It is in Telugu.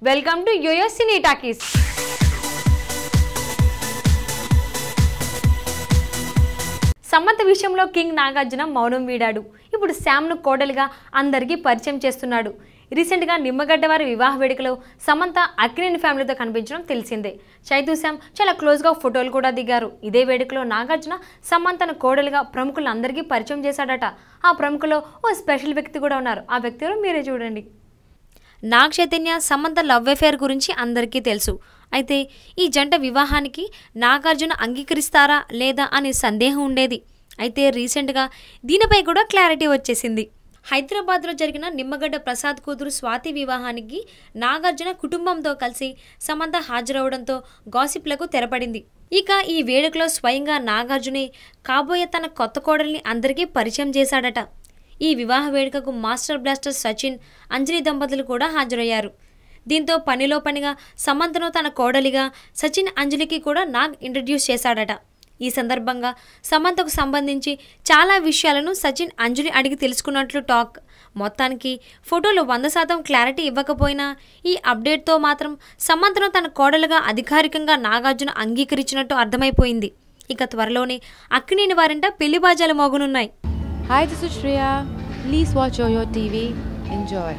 Welcome to YoYo Cine Talkies. Samantha విషయంలో కింగ్ నాగార్జున మౌనం వీడాడు. ఇప్పుడు శామ్ను కోడలిగా అందరికీ పరిచయం చేస్తున్నాడు. రీసెంట్గా నిమ్మగడ్డ వారి వివాహ వేడుకలో సమంత అక్కినేని ఫ్యామిలీతో కనిపించడం తెలిసిందే. చైతూ శామ్ చాలా క్లోజ్గా ఫోటోలు కూడా దిగారు. ఇదే వేడుకలో నాగార్జున సమంతను కోడలిగా ప్రముఖులందరికీ పరిచయం చేశాడట. ఆ ప్రముఖులో ఓ స్పెషల్ వ్యక్తి కూడా ఉన్నారు. ఆ వ్యక్తిలో మీరే చూడండి. నాగ్ చైతన్య సమంత లవ్ అఫేర్ గురించి అందరికీ తెలుసు. అయితే ఈ జంట వివాహానికి నాగార్జున అంగీకరిస్తారా లేదా అనే సందేహం ఉండేది. అయితే రీసెంట్గా దీనిపై కూడా క్లారిటీ వచ్చేసింది. హైదరాబాద్లో జరిగిన నిమ్మగడ్డ ప్రసాద్ కూతురు స్వాతి వివాహానికి నాగార్జున కుటుంబంతో కలిసి సమంత హాజరవడంతో గాసిప్లకు తెరపడింది. ఇక ఈ వేడుకలో స్వయంగా నాగార్జునే కాబోయే తన కొత్త కోడల్ని అందరికీ పరిచయం చేశాడట. ఈ వివాహ వేడుకకు మాస్టర్ బ్లాస్టర్ సచిన్, అంజలి దంపతులు కూడా హాజరయ్యారు. దీంతో పనిలో పనిగా సమంతను తన కోడలిగా సచిన్, అంజలికి కూడా నాగ్ ఇంట్రడ్యూస్ చేశాడట. ఈ సందర్భంగా సమంతకు సంబంధించి చాలా విషయాలను సచిన్, అంజలి అడిగి తెలుసుకున్నట్లు టాక్. మొత్తానికి ఫోటోలు 100% క్లారిటీ ఇవ్వకపోయినా ఈ అప్డేట్తో మాత్రం సమంతను తన కోడలుగా అధికారికంగా నాగార్జున అంగీకరించినట్టు అర్థమైపోయింది. ఇక త్వరలోనే అక్కినేని వారింట పెళ్లి బాజాలు మోగనున్నాయి. Hi, this is Shreya. Please watch Yoyo TV. Enjoy.